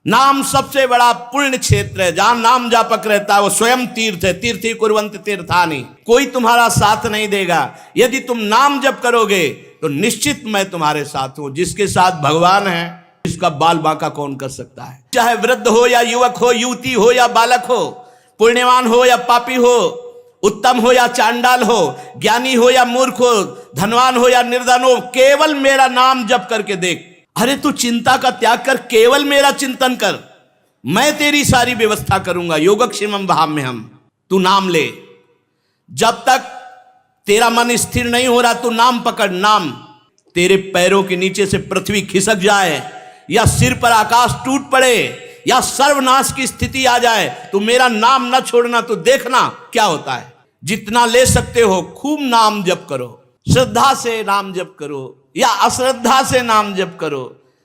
नाम सबसे बड़ा पुण्य क्षेत्र है। जहां नाम जापक रहता है वो स्वयं तीर्थ है। तीर्थी कुर्वन्त तीर्थानि। कोई तुम्हारा साथ नहीं देगा। यदि तुम नाम जप करोगे तो निश्चित मैं तुम्हारे साथ हूं। जिसके साथ भगवान है, इसका बाल बांका कौन कर सकता है? चाहे वृद्ध हो या युवक हो, युवती हो या बालक हो, पुण्यवान हो या पापी हो, उत्तम हो या चांडाल हो, ज्ञानी हो या मूर्ख हो, धनवान हो या निर्धन हो, केवल मेरा नाम जप करके देख। अरे तू चिंता का त्याग कर, केवल मेरा चिंतन कर, मैं तेरी सारी व्यवस्था करूंगा। योगक्षेमम वहाम्यहम्। तू नाम ले। जब तक तेरा मन स्थिर नहीं हो रहा, तू नाम पकड़। नाम तेरे पैरों के नीचे से पृथ्वी खिसक जाए या सिर पर आकाश टूट पड़े या सर्वनाश की स्थिति आ जाए, तो मेरा नाम न छोड़ना। तो देखना क्या होता है। जितना ले सकते हो खूब नाम जप करो। श्रद्धा से नाम जप करो या अश्रद्धा से नाम जप करो,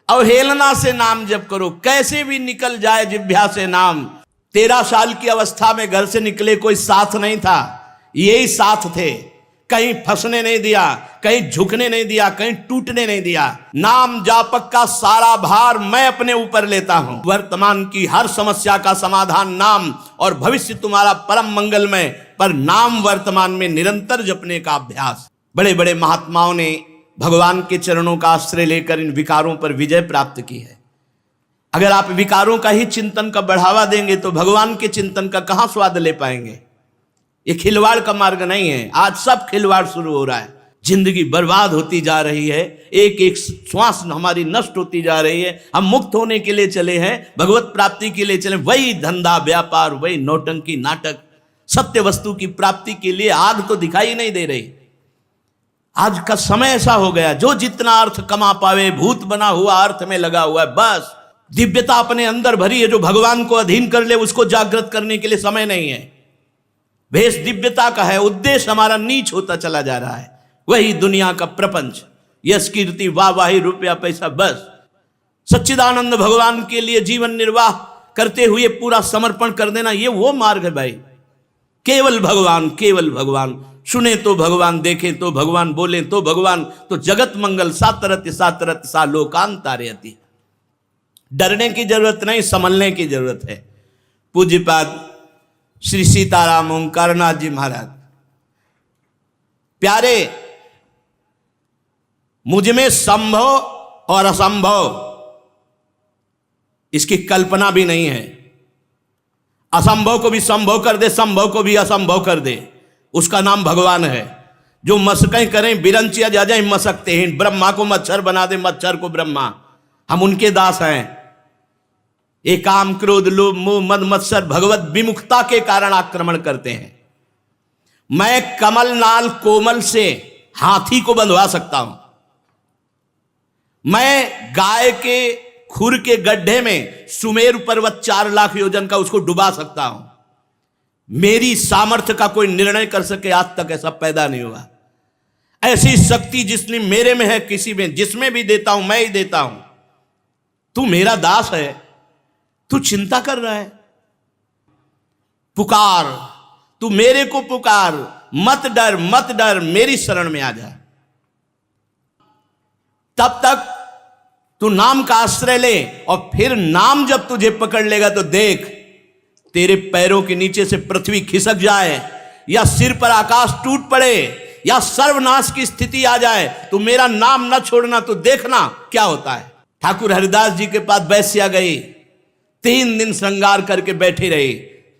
अवहेलना से नाम जप करो, कैसे भी निकल जाए जिह्वा से नाम। 13 साल की अवस्था में घर से निकले, कोई साथ नहीं था, यही साथ थे। कहीं फंसने नहीं दिया, कहीं झुकने नहीं दिया, कहीं टूटने नहीं दिया। नाम जापक का सारा भार मैं अपने ऊपर लेता हूं। वर्तमान की हर समस्या का समाधान नाम, और भविष्य तुम्हारा परम मंगलमय। पर नाम वर्तमान में निरंतर जपने का अभ्यास। बड़े बड़े महात्माओं ने भगवान के चरणों का आश्रय लेकर इन विकारों पर विजय प्राप्त की है। अगर आप विकारों का ही चिंतन का बढ़ावा देंगे तो भगवान के चिंतन का कहां स्वाद ले पाएंगे? ये खिलवाड़ का मार्ग नहीं है। आज सब खिलवाड़ शुरू हो रहा है। जिंदगी बर्बाद होती जा रही है, एक एक श्वास हमारी नष्ट होती जा रही है। हम मुक्त होने के लिए चले हैं, भगवत प्राप्ति के लिए चले, वही धंधा व्यापार, वही नौटंकी नाटक। सत्य वस्तु की प्राप्ति के लिए आग तो दिखाई नहीं दे रही। आज का समय ऐसा हो गया, जो जितना अर्थ कमा पावे, भूत बना हुआ अर्थ में लगा हुआ है। बस दिव्यता अपने अंदर भरी है, जो भगवान को अधीन कर ले उसको जागृत करने के लिए समय नहीं है। भेष दिव्यता का है, उद्देश्य हमारा नीच होता चला जा रहा है। वही दुनिया का प्रपंच, यश कीर्ति वाहवाही रुपया पैसा, बस सच्चिदानंद भगवान के लिए जीवन निर्वाह करते हुए पूरा समर्पण कर देना, ये वो मार्ग है भाई। केवल भगवान, केवल भगवान। सुने तो भगवान, देखें तो भगवान, बोले तो भगवान, तो जगत मंगल सातरत्य सातरत्य सा लोकांतारयति। डरने की जरूरत नहीं, संभलने की जरूरत है। पूज्यपाद श्री सीताराम ओंकारनाथ जी महाराज, प्यारे, मुझ में संभव और असंभव इसकी कल्पना भी नहीं है। असंभव को भी संभव कर दे, संभव को भी असंभव कर दे, उसका नाम भगवान है। जो मशकें करें बिरंचिया जा जाए मशकते हैं। ब्रह्मा को मच्छर बना दे, मच्छर को ब्रह्मा। हम उनके दास हैं। ये काम क्रोध लोभ मोह मद मत्सर भगवत विमुखता के कारण आक्रमण करते हैं। मैं कमल नाल कोमल से हाथी को बंधवा सकता हूं। मैं गाय के खुर के गड्ढे में सुमेरु पर्वत 4 लाख योजन का उसको डुबा सकता हूं। मेरी सामर्थ्य का कोई निर्णय कर सके, आज तक ऐसा पैदा नहीं हुआ। ऐसी शक्ति जिसने मेरे में है, किसी में, जिसमें भी देता हूं मैं ही देता हूं। तू मेरा दास है, तू चिंता कर रहा है। पुकार, तू मेरे को पुकार, मत डर मत डर, मेरी शरण में आ जा। तब तक तू नाम का आश्रय ले, और फिर नाम जब तुझे पकड़ लेगा तो देख, तेरे पैरों के नीचे से पृथ्वी खिसक जाए या सिर पर आकाश टूट पड़े या सर्वनाश की स्थिति आ जाए, तो मेरा नाम न छोड़ना। तो देखना क्या होता है। ठाकुर हरिदास जी के पास वैश्या गई, 3 दिन श्रृंगार करके बैठे रहे।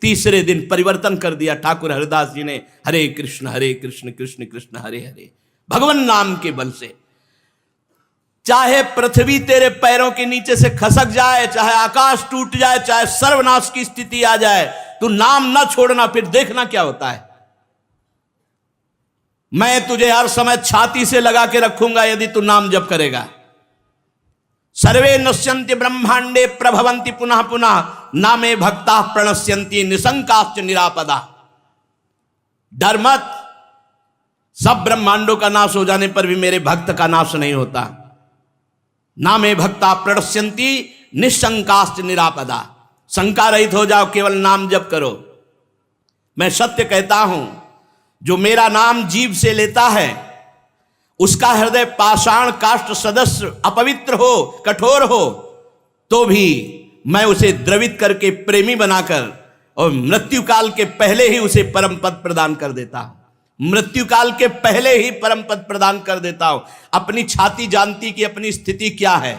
तीसरे दिन परिवर्तन कर दिया ठाकुर हरिदास जी ने। हरे कृष्ण कृष्ण कृष्ण हरे हरे, भगवान नाम के बल से। चाहे पृथ्वी तेरे पैरों के नीचे से खसक जाए, चाहे आकाश टूट जाए, चाहे सर्वनाश की स्थिति आ जाए, तू नाम न छोड़ना। फिर देखना क्या होता है। मैं तुझे हर समय छाती से लगा के रखूंगा यदि तू नाम जप करेगा। सर्वे नश्यन्ति ब्रह्मांडे प्रभवन्ति पुनः पुनः, नामे भक्ता प्रणश्यन्ति निशंकाश्च निरापदा। डर मत, सब ब्रह्मांडों का नाश हो जाने पर भी मेरे भक्त का नाश नहीं होता। नामे भक्ता प्रणश्यन्ति निशंकाश्च निरापदा। शंका रहित हो जाओ, केवल नाम जप करो। मैं सत्य कहता हूं, जो मेरा नाम जीभ से लेता है उसका हृदय पाषाण काष्ठ सदस्य अपवित्र हो, कठोर हो, तो भी मैं उसे द्रवित करके प्रेमी बनाकर और मृत्यु काल के पहले ही उसे परम पद प्रदान कर देता हूं। मृत्यु काल के पहले ही परम पद प्रदान कर देता हूं। अपनी छाती जानती कि अपनी स्थिति क्या है,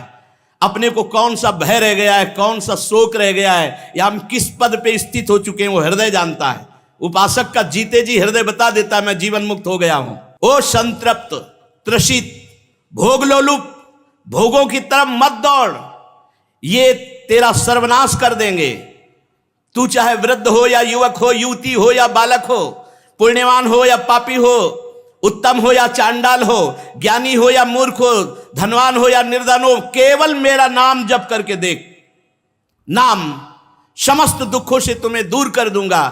अपने को कौन सा भय रह गया है, कौन सा शोक रह गया है, या हम किस पद पे स्थित हो चुके हैं, वो हृदय जानता है। उपासक का जीते जी हृदय बता देता है मैं जीवन मुक्त हो गया हूं। ओ संतृप्त, त्रसित, भोगलोलुप, भोगों की तरफ मत दौड़, ये तेरा सर्वनाश कर देंगे। तू चाहे वृद्ध हो या युवक हो, युवती हो या बालक हो, पुण्यवान हो या पापी हो, उत्तम हो या चांडाल हो, ज्ञानी हो या मूर्ख हो, धनवान हो या निर्धन हो, केवल मेरा नाम जप करके देख। नाम समस्त दुखों से तुम्हें दूर कर दूंगा।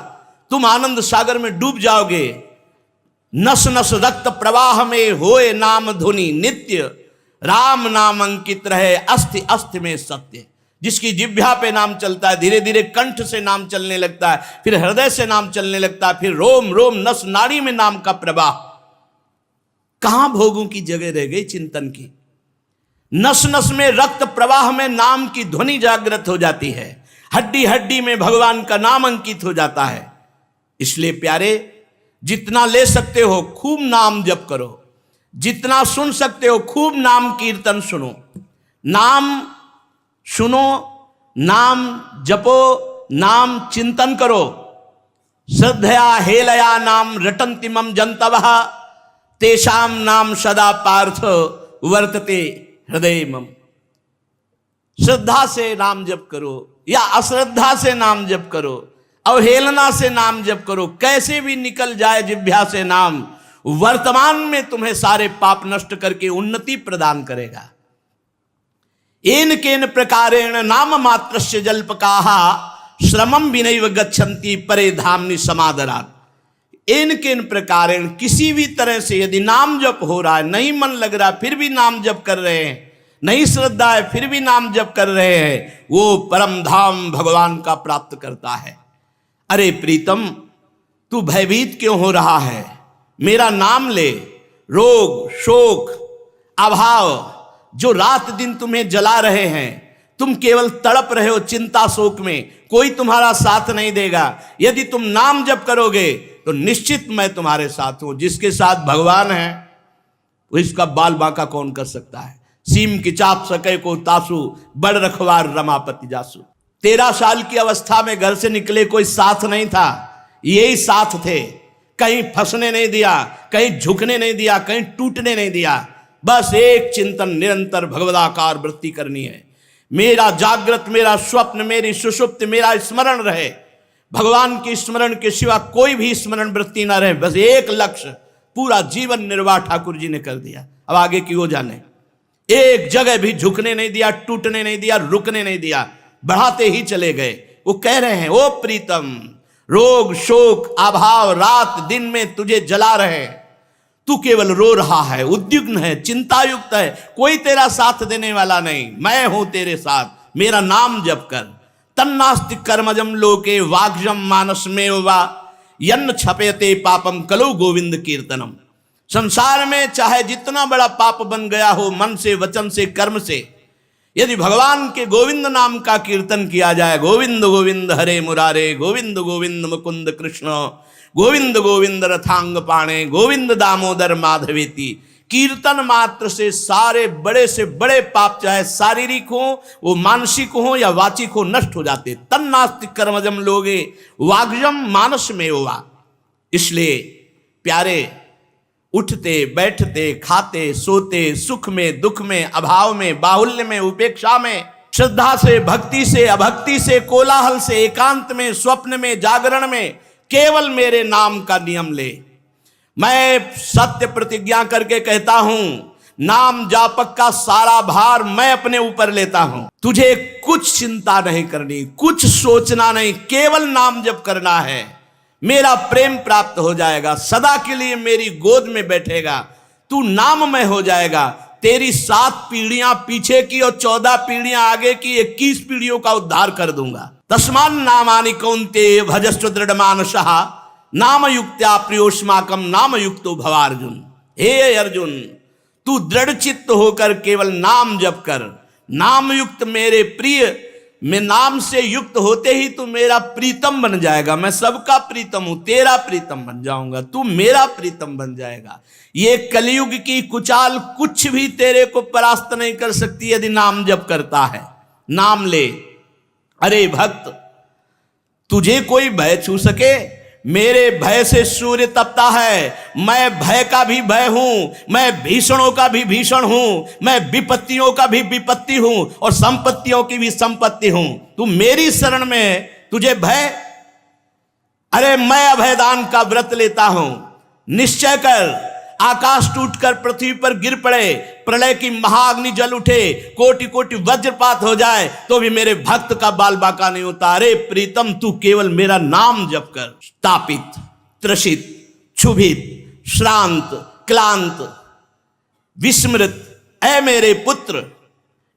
तुम आनंद सागर में डूब जाओगे। नस नस रक्त प्रवाह में होए नाम धुनि नित्य, राम नाम अंकित रहे अस्थि अस्थि में सत्य। जिसकी जिह्वा पे नाम चलता है, धीरे धीरे कंठ से नाम चलने लगता है, फिर हृदय से नाम चलने लगता है, फिर रोम रोम नस नाड़ी में नाम का प्रवाह। कहां भोगों की जगह रह गई चिंतन की। नस नस में रक्त प्रवाह में नाम की ध्वनि जागृत हो जाती है, हड्डी हड्डी में भगवान का नाम अंकित हो जाता है। इसलिए प्यारे, जितना ले सकते हो खूब नाम जप करो, जितना सुन सकते हो खूब नाम कीर्तन सुनो। नाम सुनो, नाम जपो, नाम चिंतन करो। श्रद्धया हेलया नाम रटन्ति मम जंतवः, तेषाम नाम सदा पार्थ वर्तते हृदय मम। श्रद्धा से नाम जप करो या अश्रद्धा से नाम जप करो, अवहेलना से नाम जप करो, कैसे भी निकल जाए जिह्वा से नाम, वर्तमान में तुम्हें सारे पाप नष्ट करके उन्नति प्रदान करेगा। एन केन प्रकारेण नाम मात्रस्य जल्पकाः श्रमं विनैव गच्छन्ति परे धामनि समादरात्। एन केन प्रकारेण, किसी भी तरह से यदि नाम जप हो रहा है, नहीं मन लग रहा फिर भी नाम जप कर रहे हैं, नहीं श्रद्धा है फिर भी नाम जप कर रहे हैं, वो परम धाम भगवान का प्राप्त करता है। अरे प्रीतम, तू भयभीत क्यों हो रहा है? मेरा नाम ले। रोग, शोक, अभाव जो रात दिन तुम्हें जला रहे हैं, तुम केवल तड़प रहे हो चिंता शोक में, कोई तुम्हारा साथ नहीं देगा। यदि तुम नाम जप करोगे तो निश्चित मैं तुम्हारे साथ हूं। जिसके साथ भगवान है वो इसका बाल बांका कौन कर सकता है। सीम की चाप सके को तासु, बड़ रखवार रमापति जासु। 13 साल की अवस्था में घर से निकले, कोई साथ नहीं था, यही साथ थे। कहीं फंसने नहीं दिया, कहीं झुकने नहीं दिया, कहीं टूटने नहीं दिया। बस एक चिंतन, निरंतर भगवदाकार वृत्ति करनी है। मेरा जागृत, मेरा स्वप्न, मेरी सुषुप्त, मेरा स्मरण रहे। भगवान के स्मरण के सिवा कोई भी स्मरण वृत्ति ना रहे। बस एक लक्ष्य, पूरा जीवन निर्वाह ठाकुर जी ने कर दिया। अब आगे की वो जाने। एक जगह भी झुकने नहीं दिया, टूटने नहीं दिया, रुकने नहीं दिया, बढ़ाते ही चले गए। वो कह रहे हैं, ओ प्रीतम, रोग, शोक, अभाव रात दिन में तुझे जला रहे, तू केवल रो रहा है, उद्विग्न है, चिंतायुक्त है, कोई तेरा साथ देने वाला नहीं। मैं हूं तेरे साथ, मेरा नाम जप कर। तन्नास्ति कर्मजम लोके वाग्जम मानसमेव वा यन्न छपेते पापम कलो गोविंद कीर्तनम। संसार में चाहे जितना बड़ा पाप बन गया हो, मन से, वचन से, कर्म से, यदि भगवान के गोविंद नाम का कीर्तन किया जाए, गोविंद गोविंद हरे मुरारे, गोविंद गोविंद मुकुंद कृष्ण, गोविंद गोविंद रथांग पाणे, गोविंद दामोदर माधवेति, कीर्तन मात्र से सारे बड़े से बड़े पाप, चाहे शारीरिक हो, वो मानसिक हो या वाचिक हो, नष्ट हो जाते। तन्नास्ति कर्मजम लोगे वाग्जम मानस में हुआ। इसलिए प्यारे, उठते बैठते, खाते सोते, सुख में दुख में, अभाव में, बाहुल्य में, उपेक्षा में, श्रद्धा से, भक्ति से, अभक्ति से, कोलाहल से, एकांत में, स्वप्न में, जागरण में, केवल मेरे नाम का नियम ले। मैं सत्य प्रतिज्ञा करके कहता हूं, नाम जापक का सारा भार मैं अपने ऊपर लेता हूं। तुझे कुछ चिंता नहीं करनी, कुछ सोचना नहीं, केवल नाम जप करना है। मेरा प्रेम प्राप्त हो जाएगा, सदा के लिए मेरी गोद में बैठेगा, तू नाममय हो जाएगा। तेरी 7 पीढ़ियां पीछे की और 14 पीढ़ियां आगे की, 21 पीढ़ियों का उद्धार कर दूंगा। तस्मान नामानि कौन्तेय भजस्व दृढ़ मानसः नाम युक्त्या प्रियोष्माकम नाम युक्तो भवार्जुन। हे अर्जुन, तू दृढ़ चित्त होकर केवल नाम जप कर। नाम युक्त मेरे प्रिय, मैं नाम से युक्त होते ही तू मेरा प्रीतम बन जाएगा। मैं सबका प्रीतम हूं, तेरा प्रीतम बन जाऊंगा, तू मेरा प्रीतम बन जाएगा। ये कलयुग की कुचाल कुछ भी तेरे को परास्त नहीं कर सकती यदि नाम जप करता है। नाम ले। अरे भक्त, तुझे कोई भय छू सके? मेरे भय से सूर्य तपता है। मैं भय का भी भय हूं, मैं भीषणों का भी भीषण हूं, मैं विपत्तियों का भी विपत्ति हूं और संपत्तियों की भी संपत्ति हूं। तू मेरी शरण में, तुझे भय? अरे मैं अभयदान का व्रत लेता हूं। निश्चय कर, आकाश टूटकर पृथ्वी पर गिर पड़े, प्रलय की महाअग्नि जल उठे, कोटि कोटि वज्रपात हो जाए, तो भी मेरे भक्त का बाल बाका नहीं होता। अरे प्रीतम, तू केवल मेरा नाम जप कर। तापित, त्रसित, क्षुभित, श्रांत, क्लांत, विस्मृत, ऐ मेरे पुत्र,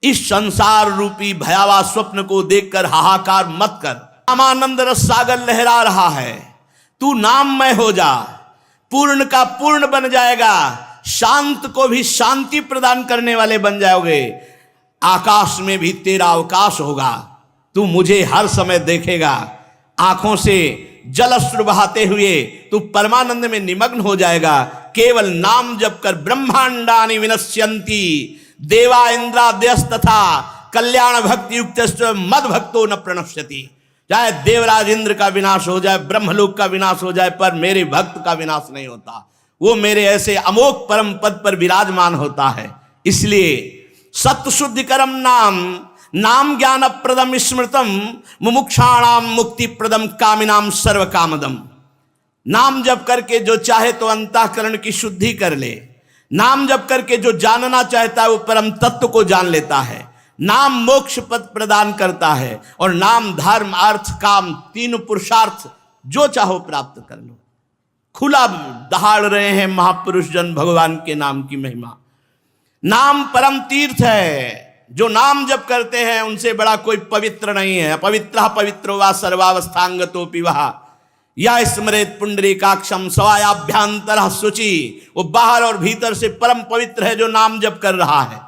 इस संसार रूपी भयावह स्वप्न को देखकर हाहाकार मत कर। रामानंद रस सागर लहरा रहा है। तू नाममय हो जा, पूर्ण का पूर्ण बन जाएगा, शांत को भी शांति प्रदान करने वाले बन जाओगे। आकाश में भी तेरा अवकाश होगा। तू मुझे हर समय देखेगा। आंखों से जलश्रु बहाते हुए तू परमानंद में निमग्न हो जाएगा। केवल नाम जप कर। ब्रह्मांडानि विनश्यन्ति देवा इंद्रादयस् तथा कल्याण भक्ति युक्त मद भक्तो न प्रणश्यति। चाहे देवराज इंद्र का विनाश हो जाए, ब्रह्मलोक का विनाश हो जाए, पर मेरे भक्त का विनाश नहीं होता। वो मेरे ऐसे अमोघ परम पद पर विराजमान होता है। इसलिए सत्य शुद्धि करम नाम, नाम ज्ञान प्रदम स्मृतम, मुमुक्षाणाम मुक्ति प्रदम कामिनाम सर्व कामदम। नाम जप करके जो चाहे तो अंतःकरण की शुद्धि कर ले। नाम जप करके जो जानना चाहता है वो परम तत्व को जान लेता है। नाम मोक्ष पद प्रदान करता है और नाम धर्म अर्थ काम तीनों पुरुषार्थ जो चाहो प्राप्त कर लो। खुला दहाड़ रहे हैं महापुरुष जन भगवान के नाम की महिमा। नाम परम तीर्थ है। जो नाम जप करते हैं उनसे बड़ा कोई पवित्र नहीं है। पवित्र पवित्रो वा सर्वावस्थांगतोपि वहा या स्मरेत पुंडरीकाक्षम सवायाभ्यांतर शुचि। वो बाहर और भीतर से परम पवित्र है जो नाम जप कर रहा है।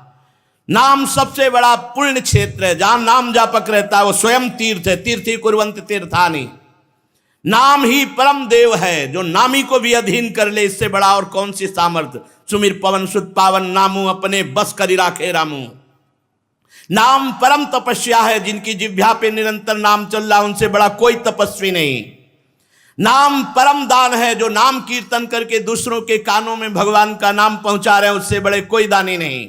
नाम सबसे बड़ा पुण्य क्षेत्र है। जहां नाम जापक रहता है वो स्वयं तीर्थ है। तीर्थी कुर्वन्त तीर्थानि। नाम ही परम देव है जो नामी को भी अधीन कर ले। इससे बड़ा और कौन सी सामर्थ्य। सुमिर पवन सुत पावन नामू अपने बस करी राखे रामू। नाम परम तपस्या है। जिनकी जिह्वा पे निरंतर नाम चल रहा उनसे बड़ा कोई तपस्वी नहीं। नाम परम दान है। जो नाम कीर्तन करके दूसरों के कानों में भगवान का नाम पहुंचा रहे हैं उससे बड़े कोई दानी नहीं।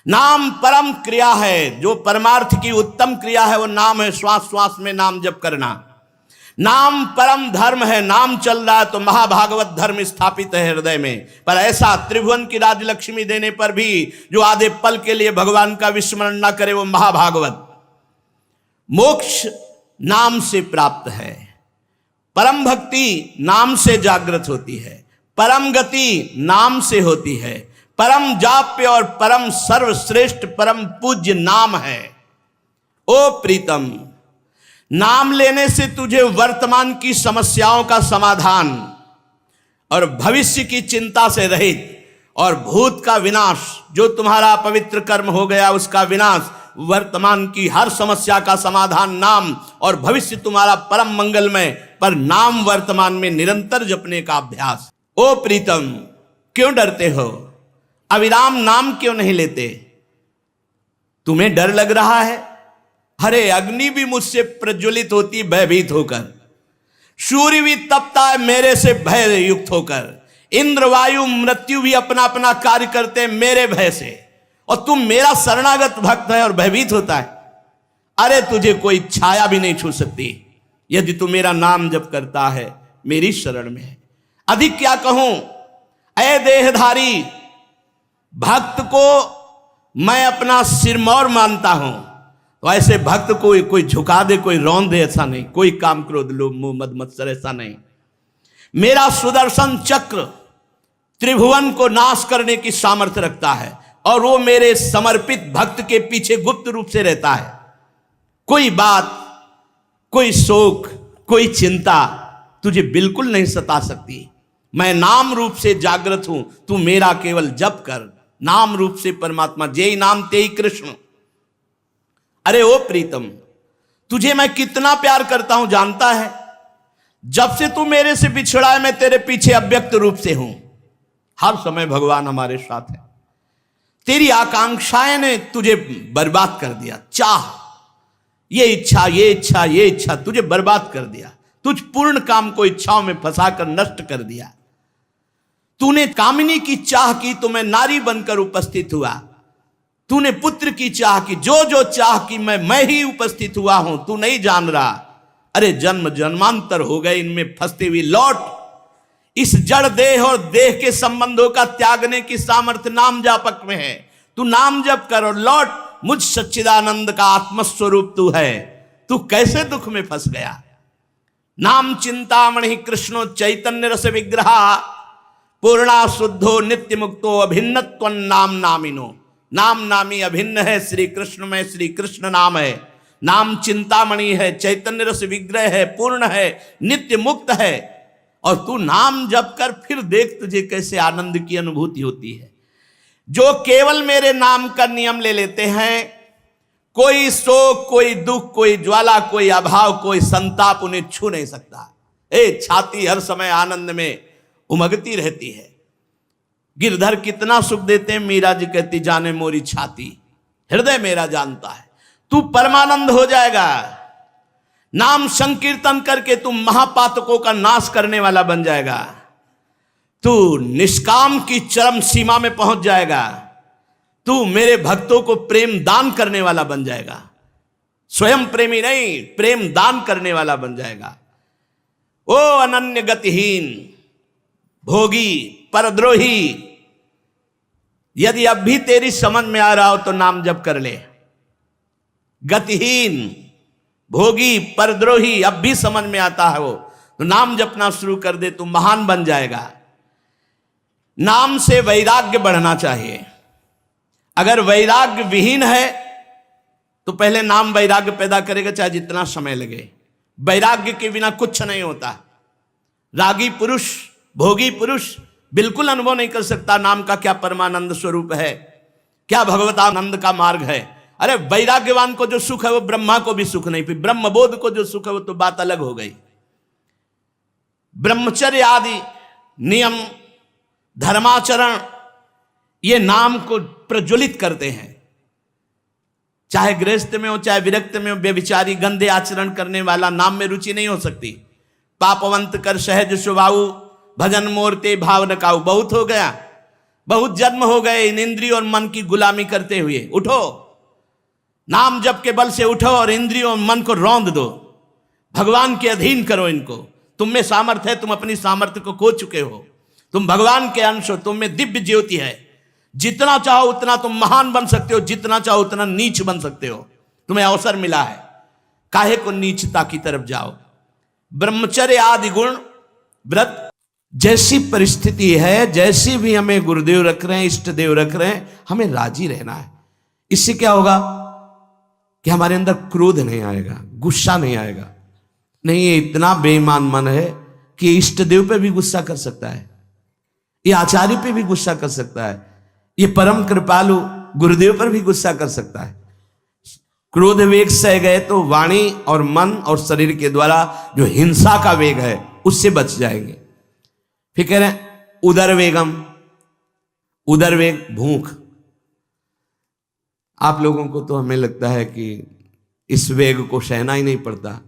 नाम परम क्रिया है। जो परमार्थ की उत्तम क्रिया है वो नाम है। श्वास श्वास में नाम जप करना। नाम परम धर्म है। नाम चल रहा है तो महाभागवत धर्म स्थापित है हृदय में। पर ऐसा त्रिभुवन की राजलक्ष्मी देने पर भी जो आधे पल के लिए भगवान का विस्मरण न करे वो महाभागवत। मोक्ष नाम से प्राप्त है। परम भक्ति नाम से जागृत होती है। परम गति नाम से होती है। परम जाप्य और परम सर्वश्रेष्ठ परम पूज्य नाम है। ओ प्रीतम, नाम लेने से तुझे वर्तमान की समस्याओं का समाधान और भविष्य की चिंता से रहित और भूत का विनाश, जो तुम्हारा पवित्र कर्म हो गया उसका विनाश, वर्तमान की हर समस्या का समाधान नाम और भविष्य तुम्हारा परम मंगलमय। पर नाम वर्तमान में निरंतर जपने का अभ्यास। ओ प्रीतम, क्यों डरते हो? अविराम नाम क्यों नहीं लेते? तुम्हें डर लग रहा है? अरे अग्नि भी मुझसे प्रज्वलित होती भयभीत होकर। सूर्य भी तपता है मेरे से भय युक्त होकर। इंद्र वायु मृत्यु भी अपना अपना कार्य करते हैं मेरे भय से। और तुम मेरा शरणागत भक्त है और भयभीत होता है। अरे तुझे कोई छाया भी नहीं छू सकती यदि तू मेरा नाम जप करता है, मेरी शरण में है। अधिक क्या कहूं? ऐ देहधारी, भक्त को मैं अपना सिरमौर मानता हूं। तो ऐसे भक्त को कोई झुका दे, कोई रौंद दे, ऐसा नहीं। कोई काम क्रोध लोभ मोह मद मत्सर, ऐसा नहीं। मेरा सुदर्शन चक्र त्रिभुवन को नाश करने की सामर्थ्य रखता है और वो मेरे समर्पित भक्त के पीछे गुप्त रूप से रहता है। कोई बात, कोई शोक, कोई चिंता तुझे बिल्कुल नहीं सता सकती। मैं नाम रूप से जागृत हूं। तू मेरा केवल जप कर। नाम रूप से परमात्मा, जेई नाम तेई कृष्ण। अरे ओ प्रीतम, तुझे मैं कितना प्यार करता हूं जानता है। जब से तू मेरे से बिछड़ा है मैं तेरे पीछे अव्यक्त रूप से हूं। हर समय भगवान हमारे साथ है। तेरी आकांक्षाएं ने तुझे बर्बाद कर दिया। चाह, ये इच्छा, ये इच्छा, ये इच्छा तुझे बर्बाद कर दिया। तुझ पूर्ण काम को इच्छाओं में फंसाकर नष्ट कर दिया। तूने कामिनी की चाह की तो मैं नारी बनकर उपस्थित हुआ। तूने पुत्र की चाह की, जो जो चाह की मैं ही उपस्थित हुआ हूं। तू नहीं जान रहा। अरे जन्म जन्मांतर हो गए इनमें फंसते हुए। लौट, इस जड़ देह और देह के संबंधों का त्यागने की सामर्थ्य नाम जापक में है। तू नाम जप कर और लौट। मुझ सच्चिदानंद का आत्मस्वरूप तू है। तू कैसे दुख में फंस गया। नाम चिंतामणि कृष्णो चैतन्य रस विग्रह पूर्णा शुद्धो नित्य मुक्तो अभिन्नत्व नाम नामिनो। नाम नामी अभिन्न है श्री कृष्ण में। श्री कृष्ण नाम है। नाम चिंतामणि है, चैतन्य रस विग्रह है, पूर्ण है, नित्य मुक्त है। और तू नाम जप कर, फिर देख तुझे कैसे आनंद की अनुभूति होती है। जो केवल मेरे नाम का नियम ले लेते हैं, कोई शोक, कोई दुख, कोई ज्वाला, कोई अभाव, कोई संताप उन्हें छू नहीं सकता। छाती हर समय आनंद में उमगती रहती है। गिरधर कितना सुख देते हैं। मीरा जी कहती जाने मोरी छाती, हृदय मेरा जानता है। तू परमानंद हो जाएगा। नाम संकीर्तन करके तू महापातकों का नाश करने वाला बन जाएगा। तू निष्काम की चरम सीमा में पहुंच जाएगा। तू मेरे भक्तों को प्रेम दान करने वाला बन जाएगा। स्वयं प्रेमी नहीं, प्रेम दान करने वाला बन जाएगा। ओ अनन्य गतिहीन, भोगी, परद्रोही, यदि अब भी तेरी समझ में आ रहा हो तो नाम जप कर ले। गतिहीन, भोगी, परद्रोही अब भी समझ में आता है वो, तो नाम जपना शुरू कर दे। तू महान बन जाएगा। नाम से वैराग्य बढ़ना चाहिए। अगर वैराग्य विहीन है तो पहले नाम वैराग्य पैदा करेगा, चाहे जितना समय लगे। वैराग्य के बिना कुछ नहीं होता। रागी पुरुष, भोगी पुरुष बिल्कुल अनुभव नहीं कर सकता नाम का क्या परमानंद स्वरूप है, क्या भगवतानंद का मार्ग है। अरे वैराग्यवान को जो सुख है वो ब्रह्मा को भी सुख नहीं। फिर ब्रह्मबोध को जो सुख है वो तो बात अलग हो गई। ब्रह्मचर्य आदि नियम, धर्माचरण, ये नाम को प्रज्वलित करते हैं। चाहे गृहस्थ में हो, चाहे विरक्त में हो, व्यभिचारी गंदे आचरण करने वाला नाम में रुचि नहीं हो सकती। पापवंत कर सहज स्वभाव, भजन मोरते भाव न काऊ। बहुत हो गया, बहुत जन्म हो गए इन इंद्रियों और मन की गुलामी करते हुए। उठो, नाम जप के बल से उठो और इंद्रियों और मन को रौंद दो। भगवान के अधीन करो इनको। तुम में सामर्थ्य है, तुम अपनी सामर्थ्य को खो चुके हो। तुम भगवान के अंश हो, तुम में दिव्य ज्योति है। जितना चाहो उतना तुम महान बन सकते हो, जितना चाहो उतना नीच बन सकते हो। तुम्हें अवसर मिला है, काहे को नीचता की तरफ जाओ। ब्रह्मचर्य आदि गुण, व्रत, जैसी परिस्थिति है, जैसी भी हमें गुरुदेव रख रहे हैं, इष्ट देव रख रहे हैं, हमें राजी रहना है। इससे क्या होगा कि हमारे अंदर क्रोध नहीं आएगा, गुस्सा नहीं आएगा। नहीं, ये इतना बेईमान मन है कि इष्ट देव पे भी गुस्सा कर सकता है, ये आचार्य पे भी गुस्सा कर सकता है, ये परम कृपालु गुरुदेव पर भी गुस्सा कर सकता है। क्रोध वेग सह गए तो वाणी और मन और शरीर के द्वारा जो हिंसा का वेग है उससे बच जाएंगे। फिर कह रहे हैं उदर वेगम, उदर वेग भूख। आप लोगों को तो हमें लगता है कि इस वेग को सहना ही नहीं पड़ता।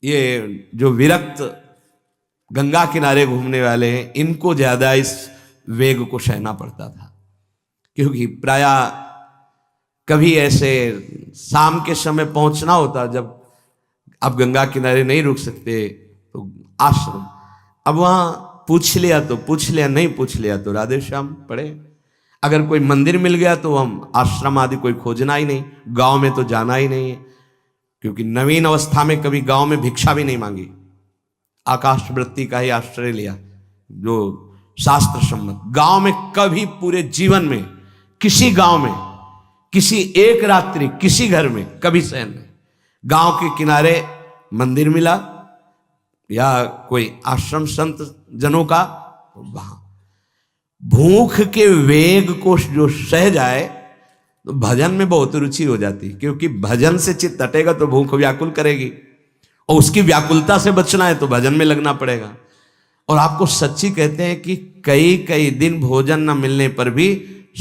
ये जो विरक्त गंगा किनारे घूमने वाले हैं, इनको ज्यादा इस वेग को सहना पड़ता था। क्योंकि प्रायः कभी ऐसे शाम के समय पहुंचना होता, जब आप गंगा किनारे नहीं रुक सकते तो आश्रम, अब वहां पूछ लिया तो पूछ लिया, नहीं पूछ लिया तो राधे श्याम पढ़े। अगर कोई मंदिर मिल गया तो हम आश्रम आदि कोई खोजना ही नहीं, गांव में तो जाना ही नहीं है। क्योंकि नवीन अवस्था में कभी गांव में भिक्षा भी नहीं मांगी, आकाश वृत्ति का ही आश्रय लिया जो शास्त्र सम्मत। गांव में कभी पूरे जीवन में किसी गांव में किसी एक रात्रि किसी घर में कभी शयन नहीं। गांव के किनारे मंदिर मिला या कोई आश्रम संत जनों का, वहां भूख के वेग को जो सह जाए तो भजन में बहुत रुचि हो जाती, क्योंकि भजन से चित्त हटेगा तो भूख व्याकुल करेगी, और उसकी व्याकुलता से बचना है तो भजन में लगना पड़ेगा। और आपको सच्ची कहते हैं कि कई कई दिन भोजन न मिलने पर भी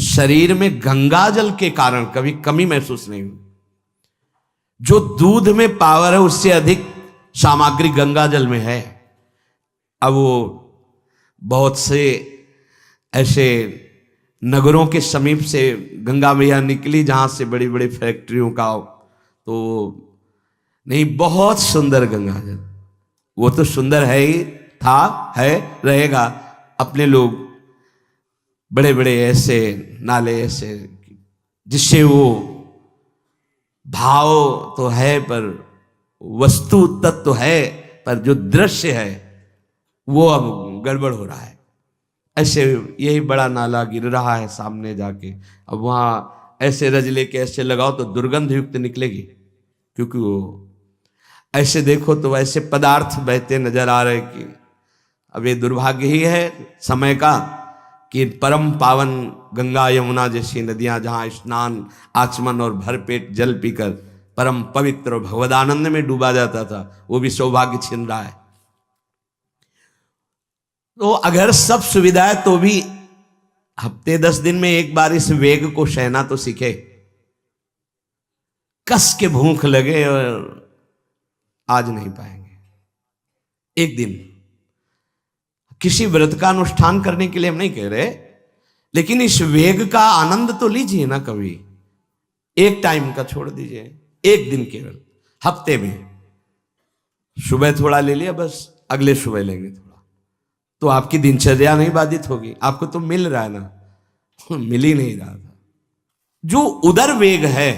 शरीर में गंगा जल के कारण कभी कमी महसूस नहीं हुई। जो दूध में पावर है उससे अधिक सामग्री गंगा जल में है। अब वो बहुत से ऐसे नगरों के समीप से गंगा मैया निकली जहां से बड़ी बड़ी फैक्ट्रियों का, तो नहीं, बहुत सुंदर गंगा जल, वो तो सुंदर है ही, था, है, रहेगा। अपने लोग बड़े बड़े ऐसे नाले ऐसे जिससे वो भाव तो है पर वस्तु तत्व तो है, पर जो दृश्य है वो अब गड़बड़ हो रहा है। ऐसे यही बड़ा नाला गिर रहा है सामने जाके, अब वहां ऐसे रज लेके ऐसे लगाओ तो दुर्गंध युक्त निकलेगी, क्योंकि वो ऐसे देखो तो ऐसे पदार्थ बहते नजर आ रहे कि अब ये दुर्भाग्य ही है समय का कि परम पावन गंगा यमुना जैसी नदियां जहां स्नान आचमन और भरपेट जल पीकर परम पवित्र और भगवदानंद में डूबा जाता था, वो भी सौभाग्य छिन रहा है। तो अगर सब सुविधा है तो भी हफ्ते 10 दिन में एक बार इस वेग को सहना तो सीखे। कस के भूख लगे और आज नहीं पाएंगे। एक दिन किसी व्रत का अनुष्ठान करने के लिए हम नहीं कह रहे, लेकिन इस वेग का आनंद तो लीजिए ना कभी। एक टाइम का छोड़ दीजिए, एक दिन केवल हफ्ते में सुबह थोड़ा ले लिया, बस अगले सुबह लेंगे थोड़ा, तो आपकी दिनचर्या नहीं बाधित होगी। आपको तो मिल रहा है ना, मिल ही नहीं रहा था। जो उदर वेग है,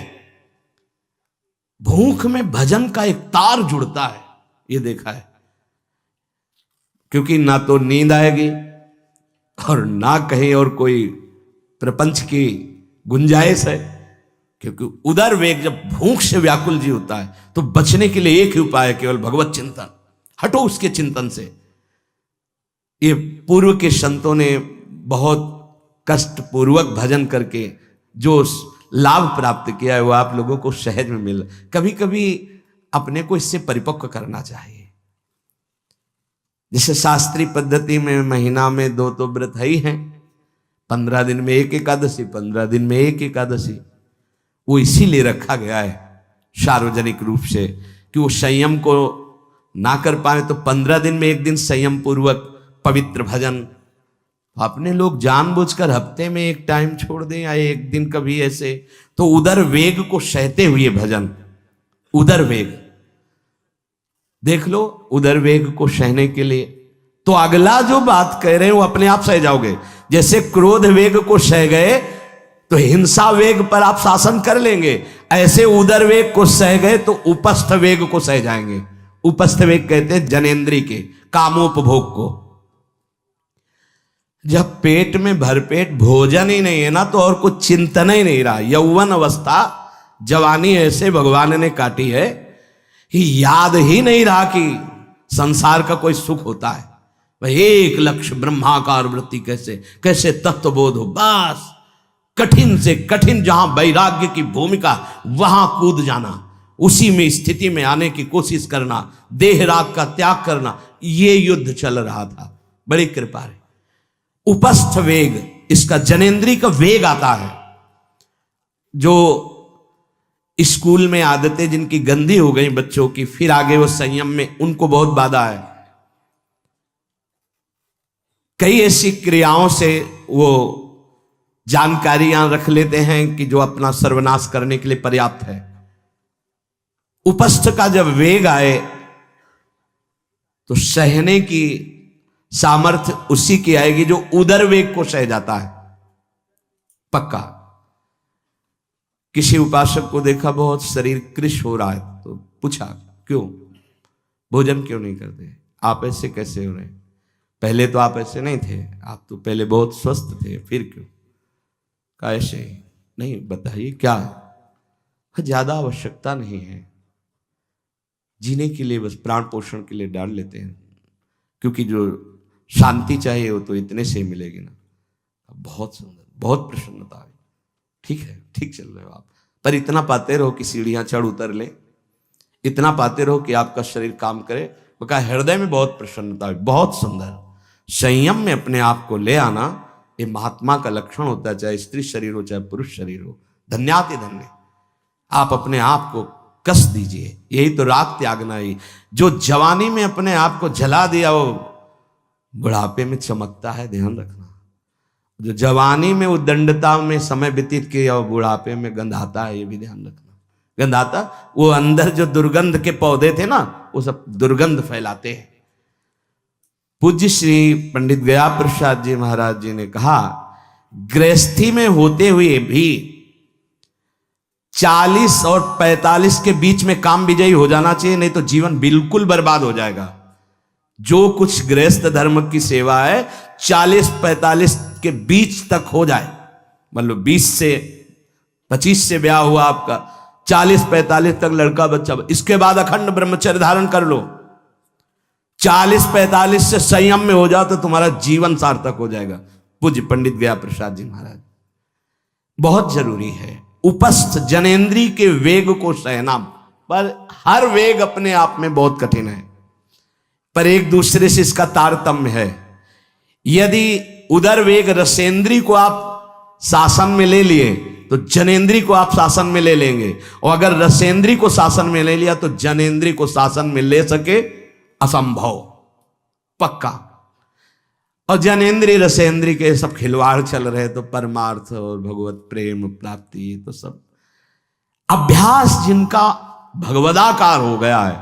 भूख में भजन का एक तार जुड़ता है, ये देखा है। क्योंकि ना तो नींद आएगी और ना कहीं और कोई प्रपंच की गुंजाइश है, क्योंकि उदर वेग जब भूख से व्याकुल जी होता है तो बचने के लिए एक ही उपाय है, केवल भगवत चिंतन। हटो उसके चिंतन से। ये पूर्व के संतों ने बहुत कष्ट पूर्वक भजन करके जो लाभ प्राप्त किया है वो आप लोगों को सहज में मिल। कभी कभी अपने को इससे परिपक्व करना चाहिए। जैसे शास्त्रीय पद्धति में महीना में 2 तो व्रत है ही हैं, 15 दिन में एक एकादशी, 15 दिन में एक एकादशी। वो इसीलिए रखा गया है सार्वजनिक रूप से कि वो संयम को ना कर पाए तो 15 दिन में एक दिन संयम पूर्वक पवित्र भजन। अपने लोग जानबूझकर हफ्ते में एक टाइम छोड़ दें या एक दिन कभी ऐसे, तो उदर वेग को सहते हुए भजन। उदर वेग देख लो, उदर वेग को सहने के लिए तो अगला जो बात कह रहे हैं वो अपने आप सह जाओगे। जैसे क्रोध वेग को सह गए तो हिंसा वेग पर आप शासन कर लेंगे, ऐसे उदर वेग को सह गए तो उपस्थ वेग को सह जाएंगे। उपस्थ वेग कहते हैं जनेन्द्री के कामोपभोग को। जब पेट में भरपेट भोजन ही नहीं है ना तो और कुछ चिंतन ही नहीं रहा। यौवन अवस्था जवानी ऐसे भगवान ने काटी है कि याद ही नहीं रहा कि संसार का कोई सुख होता है। वह एक लक्ष्य ब्रह्माकार वृत्ति कैसे कैसे तत्वबोध हो, बस कठिन से कठिन जहां वैराग्य की भूमिका वहां कूद जाना, उसी में स्थिति में आने की कोशिश करना, देह राग का त्याग करना, ये युद्ध चल रहा था। बड़ी कृपा है। उपस्थ वेग, इसका जनेन्द्री का वेग आता है। जो स्कूल में आदतें जिनकी गंदी हो गई बच्चों की, फिर आगे वो संयम में, उनको बहुत बाधा है। कई ऐसी क्रियाओं से वो जानकारियां रख लेते हैं कि जो अपना सर्वनाश करने के लिए पर्याप्त है। उपस्थ का जब वेग आए तो सहने की सामर्थ्य उसी की आएगी जो उदर वेग को सह जाता है। पक्का। किसी उपासक को देखा बहुत शरीर कृश हो रहा है तो पूछा क्यों, भोजन क्यों नहीं करते, आप ऐसे कैसे हो रहे, पहले तो आप ऐसे नहीं थे, आप तो पहले बहुत स्वस्थ थे, फिर क्यों, का ऐसे नहीं, बताइए क्या, ज्यादा आवश्यकता नहीं है, जीने के लिए बस प्राण पोषण के लिए डाल लेते हैं, क्योंकि जो शांति चाहिए वो तो इतने से ही मिलेगी ना। बहुत सुंदर, बहुत प्रसन्नता है। ठीक है, ठीक चल रहे हो आप, पर इतना पाते रहो कि सीढ़ियां चढ़ उतर ले, इतना पाते रहो कि आपका शरीर काम करे। वो कहा हृदय में बहुत प्रसन्नता है, बहुत सुंदर। संयम में अपने आप को ले आना ये महात्मा का लक्षण होता है, चाहे स्त्री शरीर हो चाहे पुरुष शरीर हो। धन्याति धन्य। आप अपने आप को कस दीजिए, यही तो राग त्यागना ही। जो जवानी में अपने आप को जला दिया वो बुढ़ापे में चमकता है, ध्यान रखना। जो जवानी में उद्दंडता में समय व्यतीत किया वो बुढ़ापे में गंधाता है, ये भी ध्यान रखना। गंधाता वो अंदर जो दुर्गंध के पौधे थे ना, वो सब दुर्गंध फैलाते हैं। पूज्य श्री पंडित गया प्रसाद जी महाराज जी ने कहा, गृहस्थी में होते हुए भी 40 और 45 के बीच में काम विजयी हो जाना चाहिए, नहीं तो जीवन बिल्कुल बर्बाद हो जाएगा। जो कुछ गृहस्थ धर्म की सेवा है 40-45 के बीच तक हो जाए, मतलब 20 से 25 से ब्याह हुआ आपका, 40-45 तक लड़का बच्चा, इसके बाद अखंड ब्रह्मचर्य धारण कर लो। 40-45 से संयम में हो जाओ तो तुम्हारा जीवन सार्थक हो जाएगा। पूज्य पंडित गया प्रसाद जी महाराज। बहुत जरूरी है उपस्थ जनेन्द्री के वेग को सहना, पर हर वेग अपने आप में बहुत कठिन है, पर एक दूसरे से इसका तारतम्य है। यदि उदर वेग रसेंद्री को आप शासन में ले लिए तो जनेन्द्री को आप शासन में ले लेंगे, और अगर रसेंद्री को शासन में ले लिया तो जनेन्द्री को शासन में ले सके असंभव, पक्का। और जनेन्द्री रसेंद्री के सब खिलवाड़ चल रहे, तो परमार्थ और भगवत प्रेम प्राप्ति तो सब अभ्यास जिनका भगवदाकार हो गया है,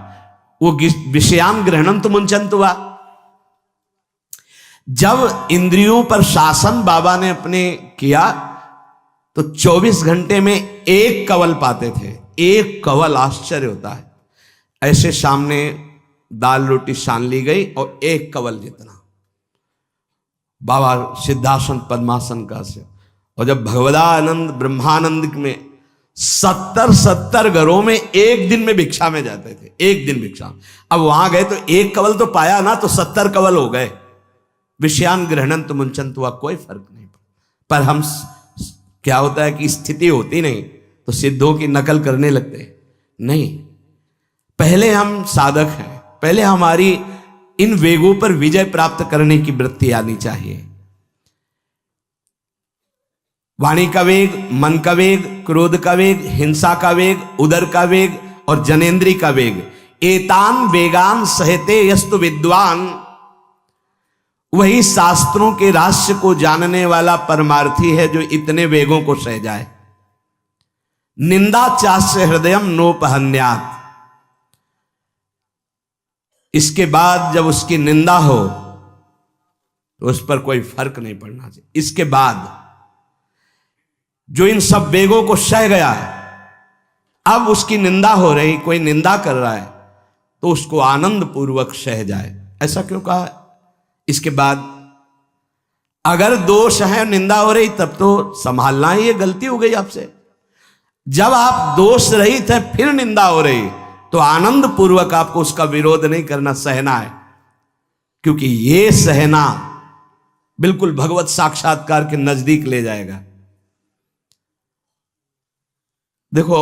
वो विषयान ग्रहणंत मुंचंत हुआ। जब इंद्रियों पर शासन बाबा ने अपने किया तो 24 घंटे में एक कवल पाते थे, एक कवल। आश्चर्य होता है, ऐसे सामने दाल रोटी सान ली गई और एक कवल जितना बाबा सिद्धासन पद्मासन का से। और जब भगवदानंद ब्रह्मानंद में 70 घरों में एक दिन में भिक्षा में जाते थे, एक दिन भिक्षा। अब वहां गए तो एक कवल तो पाया ना, तो 70 कवल हो गए। विषयान ग्रहणंत मुंचंत हुआ, कोई फर्क नहीं पड़ा। पर हम क्या होता है कि स्थिति होती नहीं तो सिद्धों की नकल करने लगते नहीं। पहले हम साधक हैं, पहले हमारी इन वेगों पर विजय प्राप्त करने की वृत्ति आनी चाहिए। वाणी का वेग, मन का वेग, क्रोध का वेग, हिंसा का वेग, उदर का वेग और जनेन्द्री का वेग, एतान वेगान सहते यस्तु विद्वान। वही शास्त्रों के रहस्य को जानने वाला परमार्थी है जो इतने वेगों को सह जाए। निंदा चास्य हृदयम नोपहन्यात्। इसके बाद जब उसकी निंदा हो तो उस पर कोई फर्क नहीं पड़ना चाहिए। इसके बाद जो इन सब वेगों को सह गया है, अब उसकी निंदा हो रही, कोई निंदा कर रहा है तो उसको आनंद पूर्वक सह जाए। ऐसा क्यों कहा? इसके बाद अगर दोष है, निंदा हो रही, तब तो संभालना ही, ये गलती हो गई आपसे। जब आप दोष रहित है फिर निंदा हो रही तो आनंद पूर्वक आपको उसका विरोध नहीं करना, सहना है। क्योंकि ये सहना बिल्कुल भगवत साक्षात्कार के नजदीक ले जाएगा। देखो,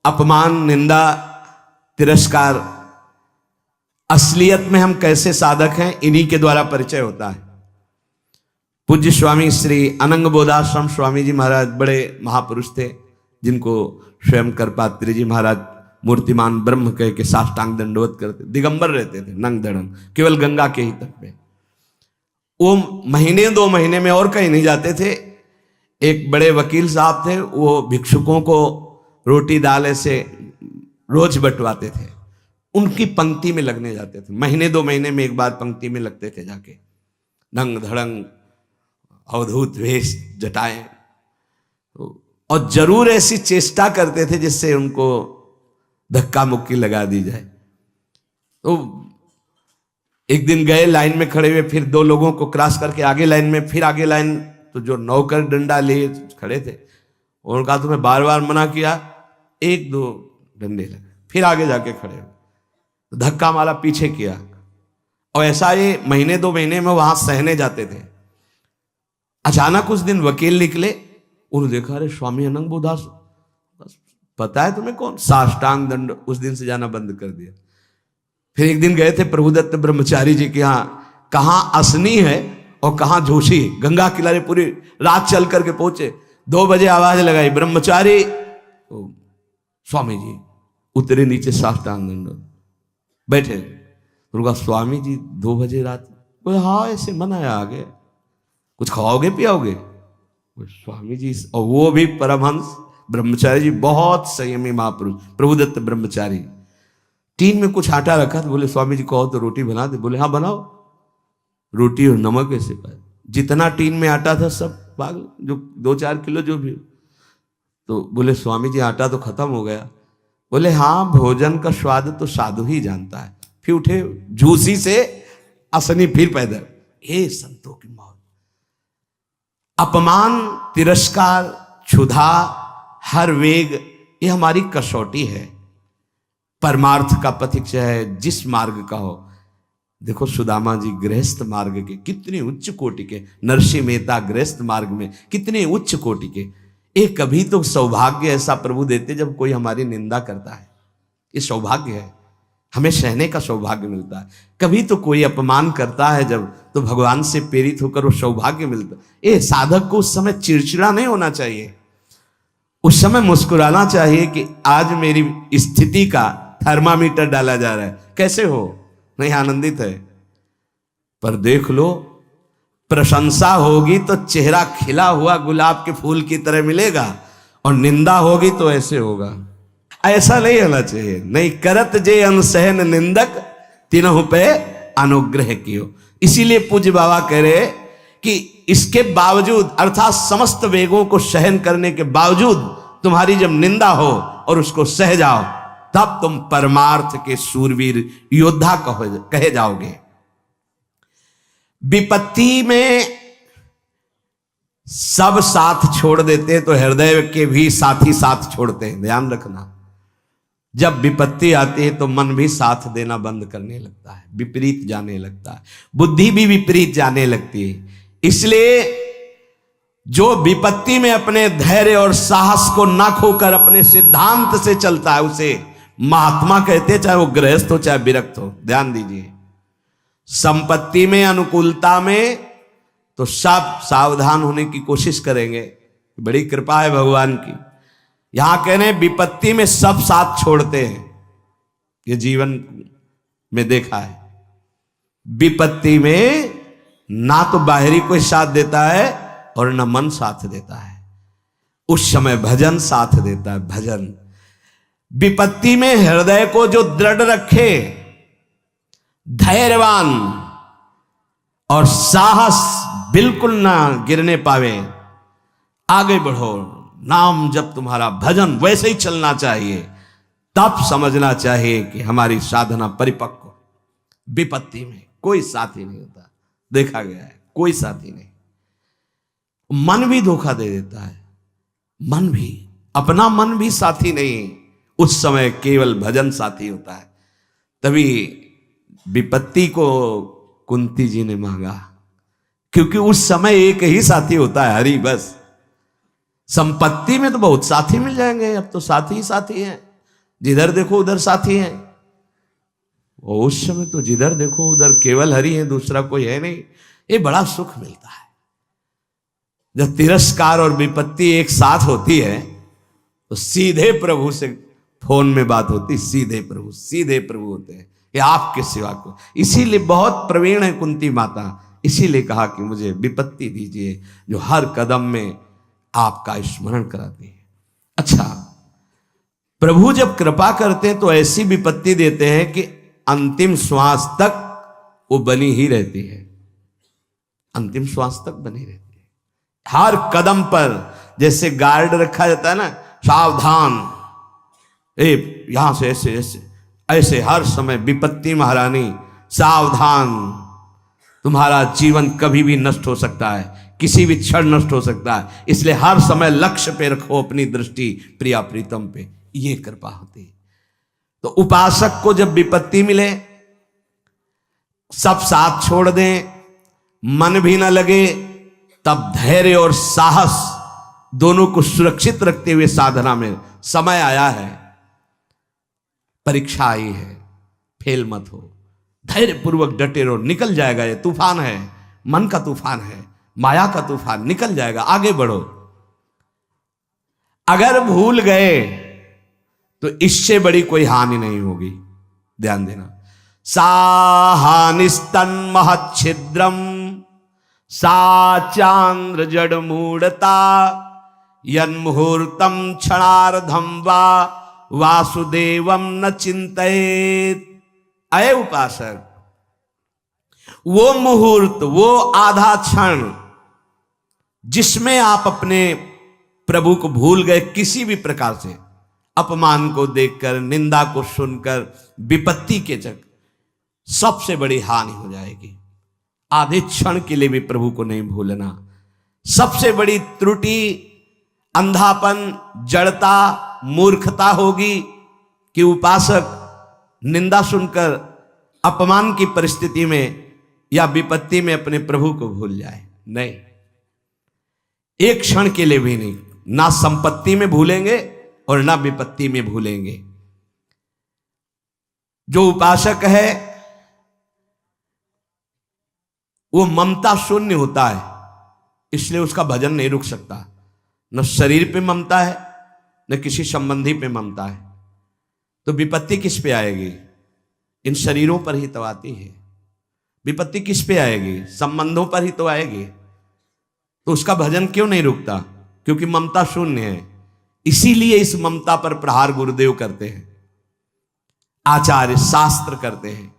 अपमान, निंदा, तिरस्कार, असलियत में हम कैसे साधक हैं इन्हीं के द्वारा परिचय होता है। पूज्य स्वामी श्री अनंग बोधाश्रम स्वामी जी महाराज बड़े महापुरुष थे, जिनको स्वयं करपात्री जी महाराज मूर्तिमान ब्रह्म कह के साष्टांग दंडवत करते, दिगंबर रहते थे, नंग धड़ंग, केवल गंगा के ही तट पे। वो महीने 2 महीने में और कहीं नहीं जाते थे। एक बड़े वकील साहब थे, वो भिक्षुकों को रोटी दाल ऐसे रोज बंटवाते थे, उनकी पंक्ति में लगने जाते थे। महीने 2 महीने में एक बार पंक्ति में लगते थे जाके, नंग धड़ंग, अवधूत वेश, जटाएं, और जरूर ऐसी चेष्टा करते थे जिससे उनको धक्का मुक्की लगा दी जाए। तो एक दिन गए, लाइन में खड़े हुए, फिर 2 लोगों को क्रॉस करके आगे लाइन में, फिर आगे लाइन, तो जो नौकर डंडा लिए खड़े थे उन्होंने कहा तुम्हें बार बार मना किया, 1-2 डंडे लगे, फिर आगे जाके खड़े हुए, तो धक्का मारा, पीछे किया। और ऐसा ये महीने 2 महीने में वहां सहने जाते थे। अचानक उस दिन वकील निकले, उन्होंने देखा, अरे स्वामी अनंग बोधास, पता है तुम्हें कौन? साष्टांग दंड। उस दिन से जाना बंद कर दिया। फिर एक दिन गए थे प्रभुदत्त ब्रह्मचारी जी के यहाँ, कहाँ असनी है और कहाँ जोशी, गंगा किनारे पूरी रात चल करके पहुंचे। 2 बजे आवाज लगाई, ब्रह्मचारी स्वामी जी उतरे नीचे, साष्टांग दंड बैठे। उनका स्वामी जी 2 बजे रात, बोले हाँ ऐसे मन आया आ गए, कुछ खाओगे पियाओगे? स्वामी जी, और वो भी परमहंस ब्रह्मचारी जी, बहुत संयमी महापुरुष प्रभुदत्त ब्रह्मचारी। टीन में कुछ आटा रखा, तो बोले स्वामी जी कहो तो रोटी बना दे। बोले हाँ बनाओ। रोटी और नमक ऐसे पाए, जितना टीन में आटा था सब पागल, जो 2-4 किलो जो भी। तो बोले स्वामी जी आटा तो खत्म हो गया। बोले हाँ, भोजन का स्वाद तो साधु ही जानता है। फिर उठे, झूसी से असनी फिर पैदल। हे संतों की मौत, अपमान, तिरस्कार, क्षुधा, हर वेग, ये हमारी कसौटी है। परमार्थ का पथिक चाहे जिस मार्ग का हो। देखो सुदामा जी गृहस्थ मार्ग के कितने उच्च कोटि के, नरसिंह मेहता गृहस्थ मार्ग में कितने उच्च कोटि के। एक कभी तो सौभाग्य ऐसा प्रभु देते जब कोई हमारी निंदा करता है, ये सौभाग्य है, हमें सहने का सौभाग्य मिलता है। कभी तो कोई अपमान करता है जब, तो भगवान से प्रेरित होकर वो सौभाग्य मिलता है। साधक को उस समय चिड़चिड़ा नहीं होना चाहिए, उस समय मुस्कुराना चाहिए कि आज मेरी स्थिति का थर्मामीटर डाला जा रहा है, कैसे हो, नहीं आनंदित है। पर देख लो, प्रशंसा होगी तो चेहरा खिला हुआ गुलाब के फूल की तरह मिलेगा, और निंदा होगी तो ऐसे होगा। ऐसा नहीं होना चाहिए। नहीं करत जे अनसहन निंदक, तीनों पे अनुग्रह कियो। इसीलिए पूज्य बाबा कह रहे कि इसके बावजूद, अर्थात समस्त वेगों को सहन करने के बावजूद तुम्हारी जब निंदा हो और उसको सह जाओ, तब तुम परमार्थ के सूरवीर योद्धा कहे जाओगे। विपत्ति में सब साथ छोड़ देते हैं तो हृदय के भी साथी साथ छोड़ते हैं, ध्यान रखना। जब विपत्ति आती है तो मन भी साथ देना बंद करने लगता है, विपरीत जाने लगता है, बुद्धि भी विपरीत जाने लगती है। इसलिए जो विपत्ति में अपने धैर्य और साहस को न खोकर अपने सिद्धांत से चलता है उसे महात्मा कहते हैं, चाहे वो गृहस्थ हो चाहे विरक्त हो। ध्यान दीजिए, संपत्ति में, अनुकूलता में तो सब सावधान होने की कोशिश करेंगे, बड़ी कृपा है भगवान की। यहां कहने विपत्ति में सब साथ छोड़ते हैं, ये जीवन में देखा है। विपत्ति में ना तो बाहरी कोई साथ देता है और न मन साथ देता है, उस समय भजन साथ देता है, भजन। विपत्ति में हृदय को जो दृढ़ रखे, धैर्यवान और साहस बिल्कुल ना गिरने पावे, आगे बढ़ो, नाम जब तुम्हारा भजन वैसे ही चलना चाहिए, तब समझना चाहिए कि हमारी साधना परिपक्व। विपत्ति में कोई साथी नहीं होता, देखा गया है, कोई साथी नहीं। मन भी धोखा दे देता है, मन भी, अपना मन भी साथी नहीं, उस समय केवल भजन साथी होता है। तभी विपत्ति को कुंती जी ने मांगा, क्योंकि उस समय एक ही साथी होता है, हरि बस। संपत्ति में तो बहुत साथी मिल जाएंगे, अब तो साथी ही साथी हैं, जिधर देखो उधर साथी हैं। और उस समय तो जिधर देखो उधर केवल हरि है, दूसरा कोई है नहीं। ये बड़ा सुख मिलता है जब तिरस्कार और विपत्ति एक साथ होती है, तो सीधे प्रभु से फोन में बात होती, सीधे प्रभु होते हैं, ये आपके सिवा को। इसीलिए बहुत प्रवीण है कुंती माता, इसीलिए कहा कि मुझे विपत्ति दीजिए जो हर कदम में आपका स्मरण कराती है। अच्छा, प्रभु जब कृपा करते हैं तो ऐसी विपत्ति देते हैं कि अंतिम श्वास तक वो बनी ही रहती है, अंतिम श्वास तक बनी रहती है। हर कदम पर जैसे गार्ड रखा जाता है ना, सावधान, यहां से ऐसे ऐसे ऐसे, हर समय विपत्ति महारानी सावधान, तुम्हारा जीवन कभी भी नष्ट हो सकता है, किसी भी क्षण नष्ट हो सकता है, इसलिए हर समय लक्ष्य पे रखो अपनी दृष्टि, प्रिया प्रीतम पे, ये कृपा होती। तो उपासक को जब विपत्ति मिले, सब साथ छोड़ दें, मन भी ना लगे, तब धैर्य और साहस दोनों को सुरक्षित रखते हुए साधना में समय आया है, परीक्षा आई है, फेल मत हो, धैर्य पूर्वक डटे रहो, निकल जाएगा। ये तूफान है, मन का तूफान है, माया का तूफान, निकल जाएगा, आगे बढ़ो। अगर भूल गए तो इससे बड़ी कोई हानि नहीं होगी, ध्यान देना। सा हानिस्तन महच्छिद्रम सा चांद्र जड़ मूढ़ता यन्मुहूर्तम क्षणार्धम वा वासुदेवम न चिंतयेत। अय उपासक, वो मुहूर्त, वो आधा क्षण जिसमें आप अपने प्रभु को भूल गए, किसी भी प्रकार से अपमान को देखकर, निंदा को सुनकर, विपत्ति के चक्कर, सबसे बड़ी हानि हो जाएगी। आधे क्षण के लिए भी प्रभु को नहीं भूलना। सबसे बड़ी त्रुटि अंधापन, जड़ता, मूर्खता होगी कि उपासक निंदा सुनकर अपमान की परिस्थिति में या विपत्ति में अपने प्रभु को भूल जाए। नहीं, एक क्षण के लिए भी नहीं, ना संपत्ति में भूलेंगे और ना विपत्ति में भूलेंगे। जो उपासक है वो ममता शून्य होता है, इसलिए उसका भजन नहीं रुक सकता। न शरीर पे ममता है, न किसी संबंधी पे ममता है, तो विपत्ति किस पे आएगी? इन शरीरों पर ही तो आती है। विपत्ति किस पे आएगी? संबंधों पर ही तो आएगी। तो उसका भजन क्यों नहीं रुकता? क्योंकि ममता शून्य है। इसीलिए इस ममता पर प्रहार गुरुदेव करते हैं, आचार्य शास्त्र करते हैं।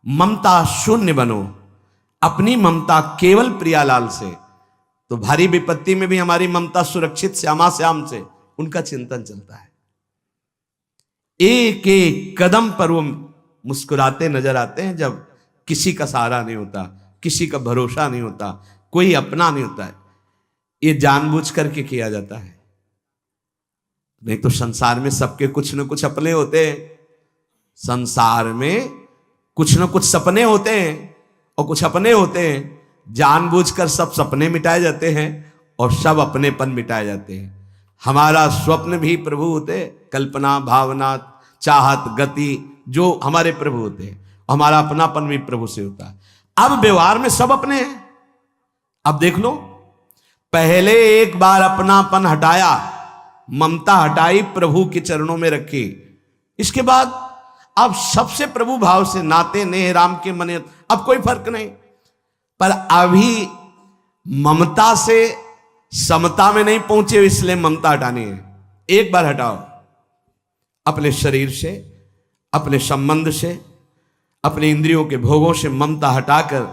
ममता शून्य बनो, अपनी ममता केवल प्रियालाल से, तो भारी विपत्ति में भी हमारी ममता सुरक्षित श्यामा श्याम से, उनका चिंतन चलता है। एक एक कदम पर वो मुस्कुराते नजर आते हैं, जब किसी का सहारा नहीं होता, किसी का भरोसा नहीं होता, कोई अपना नहीं होता है। ये जानबूझ करके किया जाता है, नहीं तो संसार में सबके कुछ न कुछ अपने होते हैं। संसार में कुछ न कुछ सपने होते हैं और कुछ अपने होते हैं। जानबूझकर सब सपने मिटाए जाते हैं और सब अपनेपन मिटाए जाते हैं। हमारा स्वप्न भी प्रभु होते, कल्पना, भावना, चाहत, गति जो हमारे प्रभु होते हैं, हमारा अपनापन भी प्रभु से होता है। अब व्यवहार में सब अपने हैं। अब देख लो, पहले एक बार अपनापन हटाया, ममता हटाई, प्रभु के चरणों में रखी, इसके बाद अब सबसे प्रभु भाव से नाते नेह राम के मने, अब कोई फर्क नहीं। पर अभी ममता से समता में नहीं पहुंचे, इसलिए ममता हटानी है। एक बार हटाओ, अपने शरीर से, अपने संबंध से, अपने इंद्रियों के भोगों से ममता हटाकर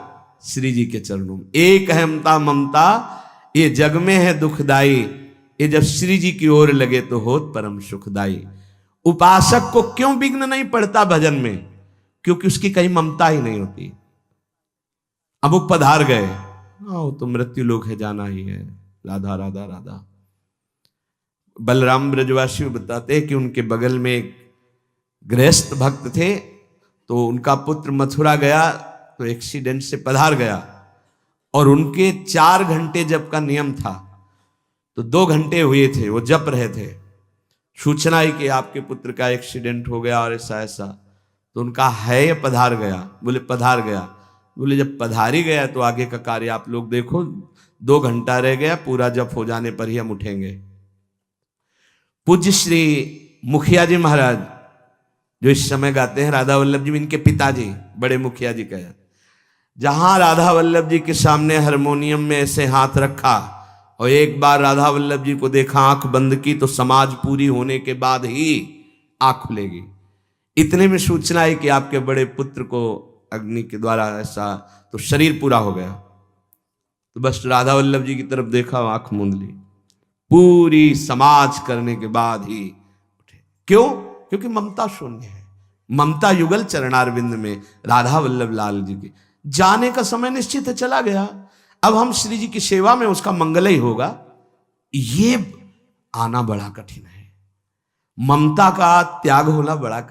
श्री जी के चरणों में। एक अहमता ममता ये जग में है दुखदाई, ये जब श्री जी की ओर लगे तो होत परम सुखदाई। उपासक को क्यों विघ्न नहीं पड़ता भजन में? क्योंकि उसकी कहीं ममता ही नहीं होती। अब वो पधार गए, वो तो मृत्यु लोक है, जाना ही है, राधा राधा राधा। बलराम ब्रजवासी बताते हैं कि उनके बगल में एक गृहस्थ भक्त थे, तो उनका पुत्र मथुरा गया तो एक्सीडेंट से पधार गया, और उनके 4 घंटे जप का नियम था, तो 2 घंटे हुए थे, वो जप रहे थे। सूचना ही कि आपके पुत्र का एक्सीडेंट हो गया और ऐसा ऐसा, तो उनका है या पधार गया? बोले पधार गया। बोले जब पधार ही गया तो आगे का कार्य आप लोग देखो, 2 घंटा रह गया, पूरा जप हो जाने पर ही हम उठेंगे। पूज्य श्री मुखिया जी महाराज जो इस समय गाते हैं, राधा वल्लभ जी इनके पिताजी, बड़े मुखिया जी कहे, जहां राधा वल्लभ जी के सामने हारमोनियम में ऐसे हाथ रखा और एक बार राधा वल्लभ जी को देखा, आंख बंद की, तो समाज पूरी होने के बाद ही आंख खुलेगी। इतने में सूचना है कि आपके बड़े पुत्र को अग्नि के द्वारा ऐसा, तो शरीर पूरा हो गया। तो बस राधा वल्लभ जी की तरफ देखा, आंख मूंद ली, पूरी समाज करने के बाद ही उठे। क्यों? क्योंकि ममता शून्य है। ममता युगल चरणारविंद में राधा वल्लभ लाल जी की जाने का समय निश्चित है, चला गया। अब हम श्री जी की सेवा में उसका मंगल ही होगा। ये आना बड़ा कठिन है, ममता का त्याग होना बड़ा कठिन।